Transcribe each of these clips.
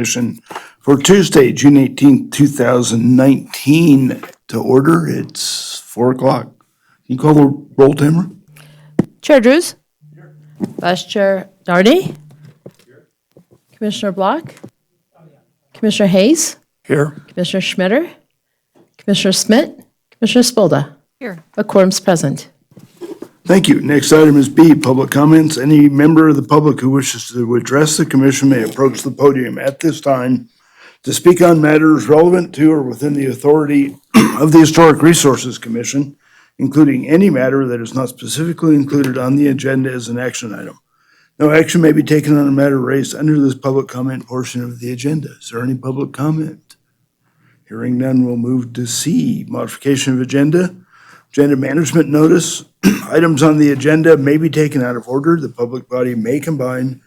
Commission for Tuesday, June 18th, 2019 to order. It's 4 o'clock. Can you call the roll, Tamara? Chair Drews? Here. Vice Chair Darty? Here. Commissioner Block? Commissioner Hayes? Here. Commissioner Schmitter? Commissioner Smith? Commissioner Spolda? Here. A quorum's present. Thank you. Next item is B, public comments. Any member of the public who wishes to address the commission may approach the podium at this time to speak on matters relevant to or within the authority of the Historic Resources Commission, including any matter that is not specifically included on the agenda as an action item. No action may be taken on a matter raised under this public comment portion of the agenda. Is there any public comment? Hearing none, we'll move to C, modification of agenda. Agenda management notice. Items on the agenda may be taken out of order. The public body may combine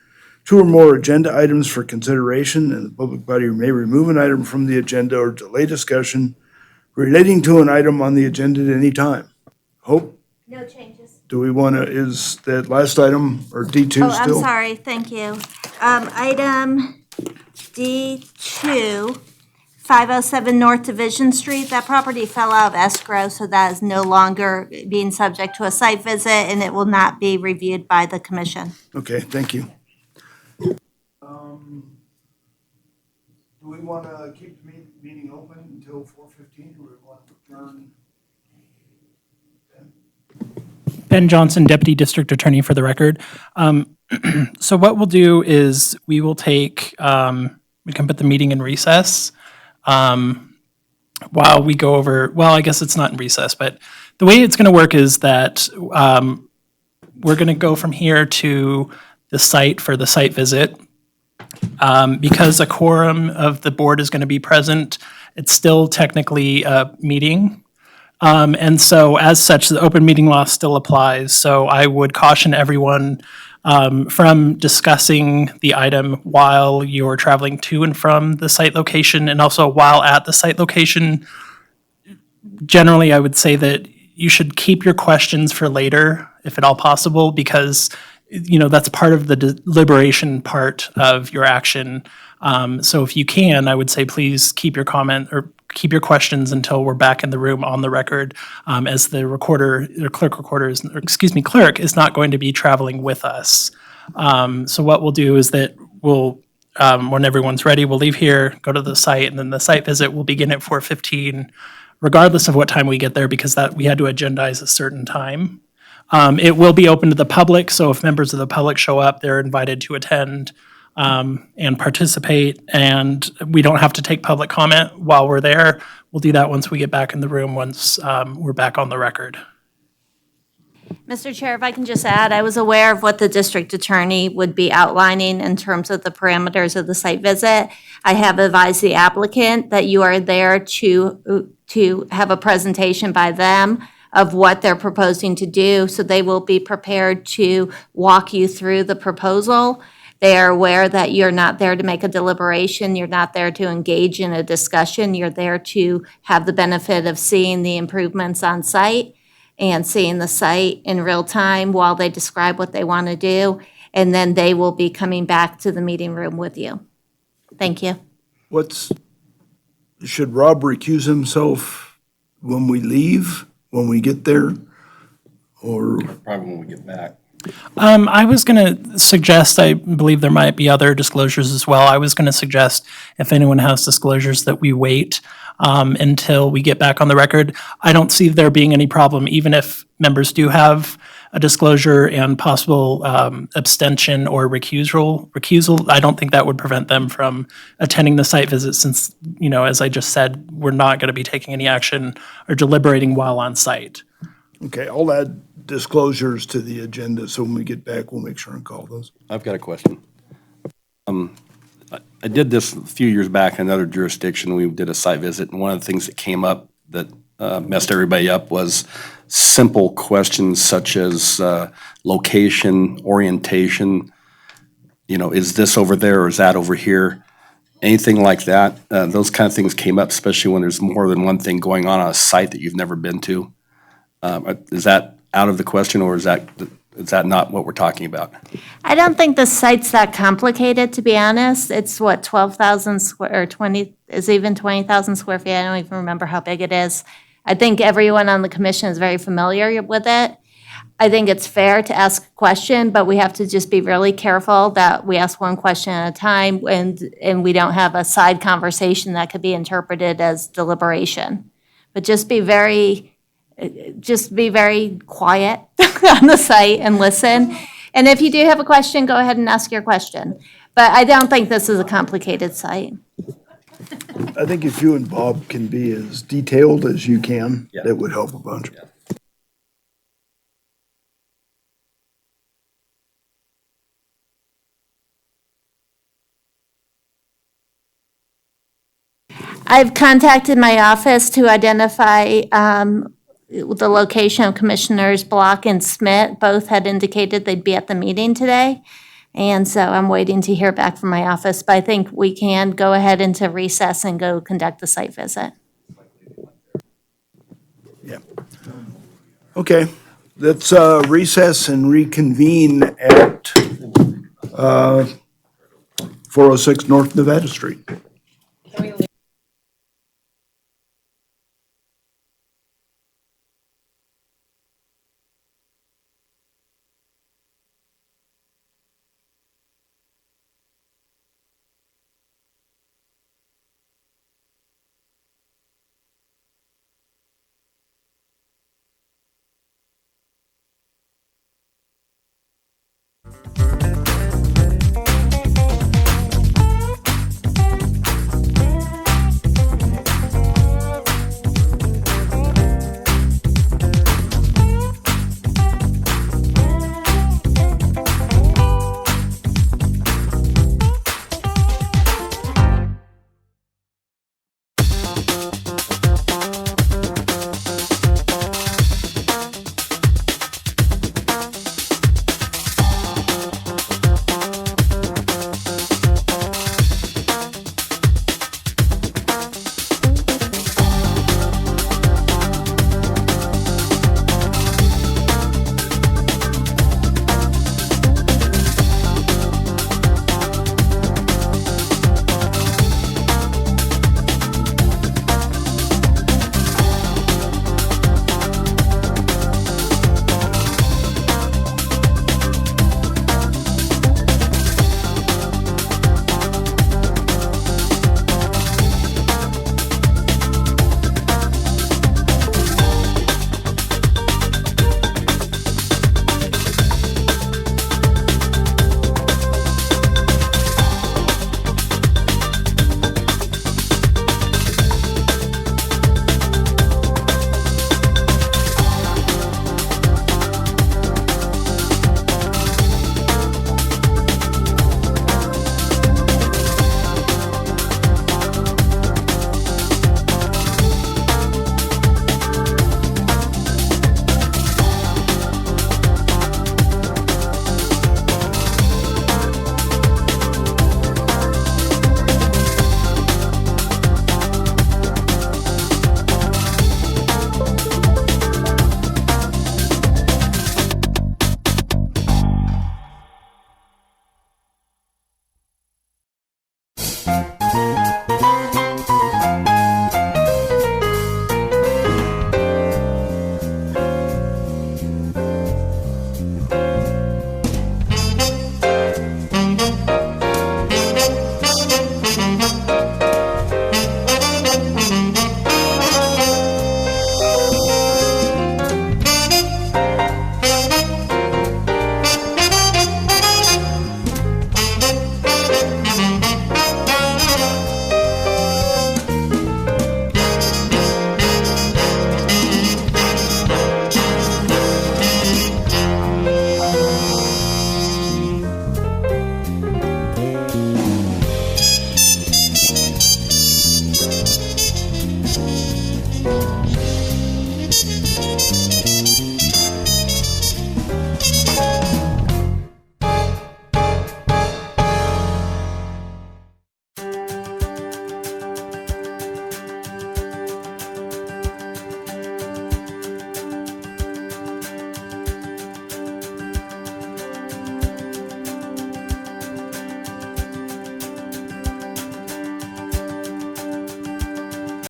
two or more agenda items for consideration, and the public body may remove an item from the agenda or delay discussion relating to an item on the agenda at any time. Hope? No changes. Do we want to, is that last item or D2 still? Oh, I'm sorry, thank you. Item D2, 507 North Division Street, that property fell out of escrow, so that is no longer being subject to a site visit, and it will not be reviewed by the commission. Okay, thank you. Do we want to keep the meeting open until 4:15, or we want to adjourn? Ben Johnson, Deputy District Attorney for the record. So what we'll do is we will take, we can put the meeting in recess while we go over, well, I guess it's not in recess, but the way it's going to work is that we're going to go from here to the site for the site visit. Because a quorum of the board is going to be present, it's still technically a meeting. And so as such, the open meeting law still applies. So I would caution everyone from discussing the item while you're traveling to and from the site location, and also while at the site location. Generally, I would say that you should keep your questions for later, if at all possible, because that's part of the deliberation part of your action. So if you can, I would say please keep your comment or keep your questions until we're back in the room on the record, as the clerk is not going to be traveling with us. So what we'll do is that we'll, when everyone's ready, we'll leave here, go to the site, and then the site visit will begin at 4:15, regardless of what time we get there, because that we had to agendize a certain time. It will be open to the public, so if members of the public show up, they're invited to attend and participate, and we don't have to take public comment while we're there. We'll do that once we get back in the room, once we're back on the record. Mr. Chair, if I can just add, I was aware of what the district attorney would be outlining in terms of the parameters of the site visit. I have advised the applicant that you are there to have a presentation by them of what they're proposing to do, so they will be prepared to walk you through the proposal. They are aware that you're not there to make a deliberation, you're not there to engage in a discussion, you're there to have the benefit of seeing the improvements on site and seeing the site in real time while they describe what they want to do, and then they will be coming back to the meeting room with you. Thank you. Should Rob recuse himself when we leave, when we get there, or? Probably when we get back. I was going to suggest, I believe there might be other disclosures as well. I was going to suggest if anyone has disclosures that we wait until we get back on the record. I don't see there being any problem, even if members do have a disclosure and possible abstention or recusal. I don't think that would prevent them from attending the site visit, since, as I just said, we're not going to be taking any action or deliberating while on site. Okay, I'll add disclosures to the agenda, so when we get back, we'll make sure and call those. I've got a question. I did this a few years back in another jurisdiction. We did a site visit, and one of the things that came up that messed everybody up was simple questions such as location, orientation, is this over there or is that over here? Anything like that. Those kind of things came up, especially when there's more than one thing going on a site that you've never been to. Is that out of the question, or is that is that not what we're talking about? I don't think the site's that complicated, to be honest. It's what, 12,000 square, or 20, is it even 20,000 square feet? I don't even remember how big it is. I think everyone on the commission is very familiar with it. I think it's fair to ask a question, but we have to just be really careful that we ask one question at a time and we don't have a side conversation that could be interpreted as deliberation. But just be very quiet on the site and listen. And if you do have a question, go ahead and ask your question. But I don't think this is a complicated site. I think if you and Bob can be as detailed as you can, Yeah. that would help a bunch. I've contacted my office to identify the location of Commissioners Block and Smith. Both had indicated they'd be at the meeting today. And so I'm waiting to hear back from my office, but I think we can go ahead into recess and go conduct the site visit. Yeah. Okay, let's recess and reconvene at 406 North Nevada Street.